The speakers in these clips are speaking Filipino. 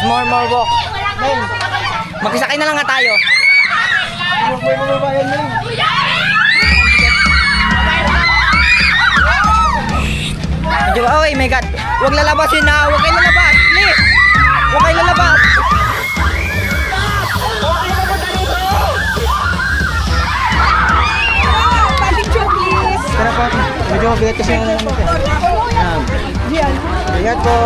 More walk. Makisakay na lang nga tayo. Oh my God. Huwag lalabasin na. Huwag kayo lalabas. Please. Huwag kayo lalabas. Tara po. Medyo mabigat kasi yung ano natin. Bigat po.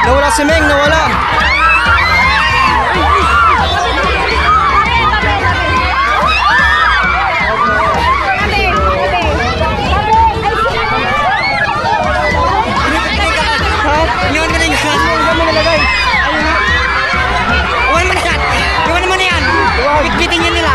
Nawala si Meng, nawala. Bitbitin yun nila.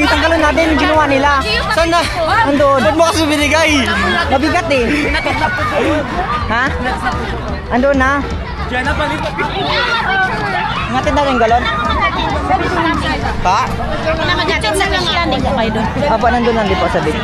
Tanggalin natin yung ginawa nila. Saan na? Andun. Ba't mo kasi binigay? Mabigat eh. Ha? Andun na. Diyan na palipat. Ngatin natin yung galon. Pa? Pinamagatin sa lang yan. Hindi ko kayo doon. Apa nandun lang di po sa bit.